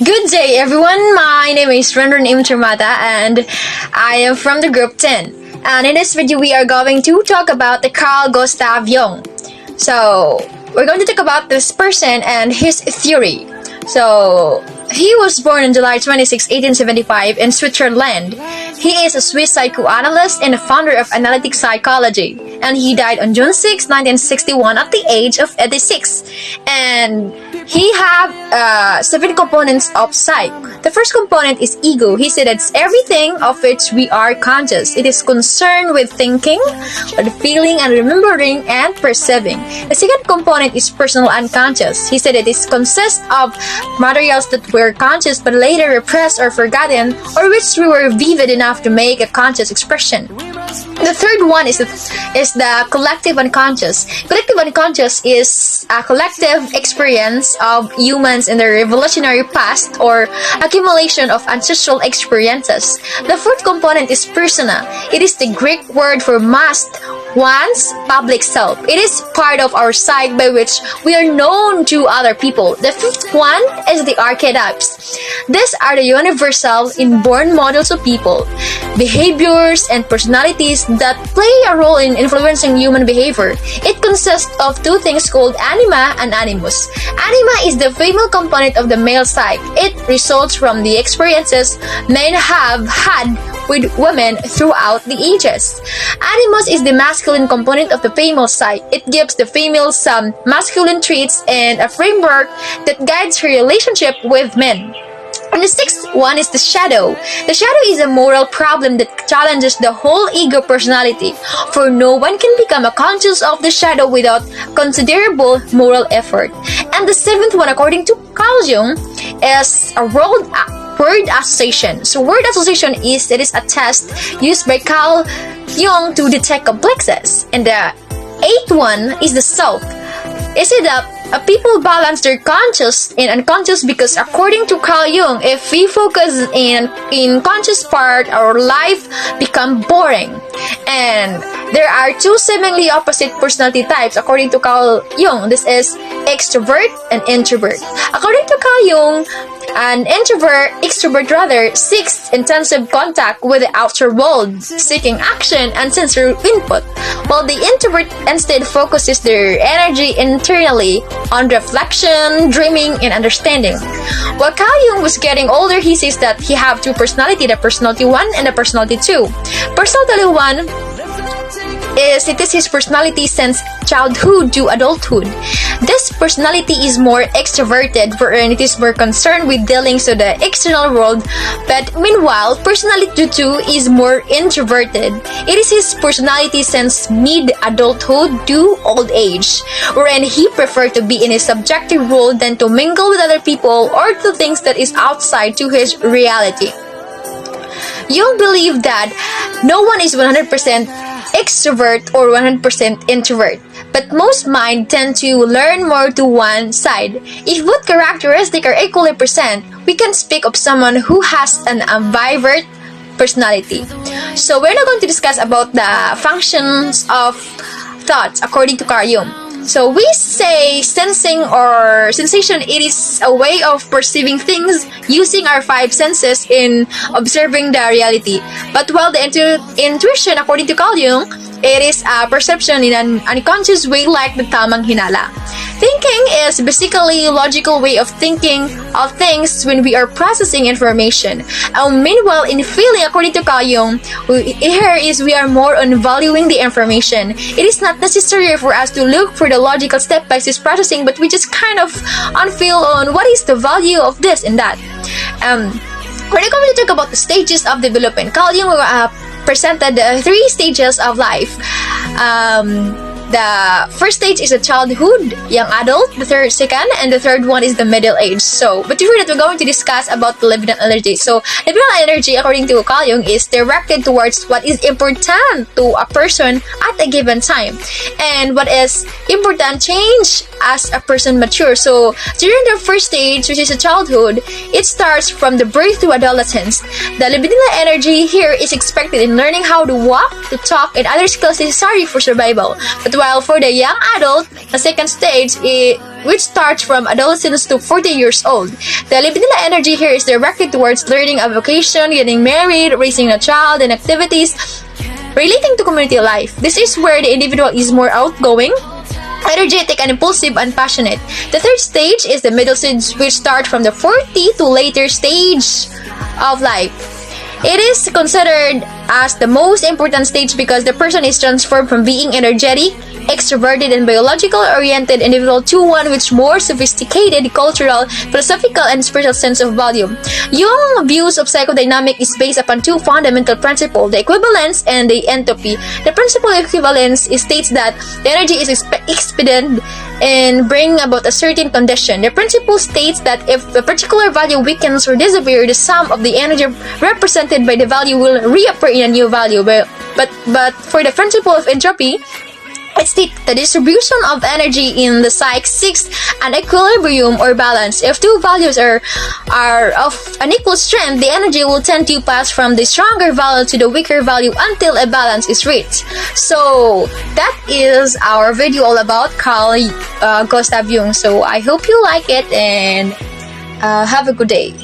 Good day, everyone. My name is Rendon Imtermata, and I am from the group 10. And in this video, we are going to talk about the Carl Gustav Jung. So, we're going to talk about this person and his theory. So, he was born on July 26, 1875 in Switzerland. He is a Swiss psychoanalyst and a founder of analytic psychology. And he died on June 6, 1961 at the age of 86. And he have 7 components of psyche. The first component is ego. He said it's everything of which we are conscious. It is concerned with thinking, with feeling and remembering and perceiving. The second component is personal unconscious. He said it is consists of materials that were conscious but later repressed or forgotten, or which we were vivid enough to make a conscious expression. The third one is the collective unconscious. Collective unconscious is a collective experience of humans in their revolutionary past or accumulation of ancestral experiences. The fourth component is persona. It is the Greek word for must, one's public self. It is part of our psyche by which we are known to other people. The fifth one is the archetypes. These are the universal inborn models of people, behaviors, and personalities that play a role in influencing human behavior. It consists of 2 things called anima and animus. Anima is the female component of the male psyche. It results from the experiences men have had with women throughout the ages. Animus is the masculine component of the female psyche. It gives the female some masculine traits and a framework that guides her relationship with men. And the sixth one is the shadow. The shadow is a moral problem that challenges the whole ego personality, for no one can become a conscious of the shadow without considerable moral effort. And the seventh one, according to Carl Jung, is a word association. So word association is a test used by Carl Jung to detect complexes. And the eighth one is the self. Is it people balance their conscious and unconscious because according to Carl Jung, if we focus in conscious part, our life become boring. And there are 2 seemingly opposite personality types according to Carl Jung. This is extrovert and introvert. According to Carl Jung, an extrovert rather, seeks intensive contact with the outer world, seeking action and sensory input, while the introvert instead focuses their energy internally on reflection, dreaming, and understanding. While Carl Jung was getting older, he says that he have 2 personality, the personality 1 and the personality 2. Personality 1 is his personality since childhood to adulthood. This personality is more extroverted, wherein it is more concerned with dealings with the external world, but meanwhile, personality 2 is more introverted. It is his personality since mid-adulthood to old age, wherein he prefers to be in his subjective world than to mingle with other people or to things that is outside to his reality. Jung believed that no one is 100% extrovert or 100% introvert, but most mind tend to learn more to one side. If both characteristics are equally present, we can speak of someone who has an ambivert personality. So we're not going to discuss about the functions of thoughts according to Carl Jung. So we say sensing or sensation, it is a way of perceiving things using our 5 senses in observing the reality. But while the intuition, according to Carl Jung, it is a perception in an unconscious way like the tamang hinala. Thinking is basically a logical way of thinking of things when we are processing information. Meanwhile, in feeling, according to Carl Jung, we are more on valuing the information. It is not necessary for us to look for the logical step-by-step processing, but we just kind of unfeel on what is the value of this and that. We're going to talk about the stages of development. Carl Jung presented the 3 stages of life. The first stage is the childhood, young adult, the second, and the third one is the middle age. So, but before that, we're going to discuss about the libidinal energy. So, libidinal energy, according to Carl Jung, is directed towards what is important to a person at a given time, and what is important change as a person matures. So, during the first stage, which is a childhood, it starts from the birth to adolescence. The libidinal energy here is expected in learning how to walk, to talk, and other skills necessary for survival. But while for the young adult, the second stage, which starts from adolescence to 40 years old. The libidinal energy here is directed towards learning a vocation, getting married, raising a child, and activities relating to community life. This is where the individual is more outgoing, energetic, and impulsive and passionate. The third stage is the middle stage, which starts from the 40 to later stage of life. It is considered as the most important stage because the person is transformed from being energetic, extroverted, and biological-oriented individual to one with more sophisticated cultural, philosophical, and spiritual sense of value. Jung's views of psychodynamics is based upon two fundamental principles, the equivalence and the entropy. The principle of equivalence states that the energy is expended and bring about a certain condition. The principle states that if a particular value weakens or disappears, the sum of the energy represented by the value will reappear in a new value. But for the principle of entropy, it states the distribution of energy in the psyche seeks an equilibrium or balance. If two values are of unequal strength, the energy will tend to pass from the stronger value to the weaker value until a balance is reached. So that is our video all about Carl Gustav Jung. So I hope you like it and have a good day.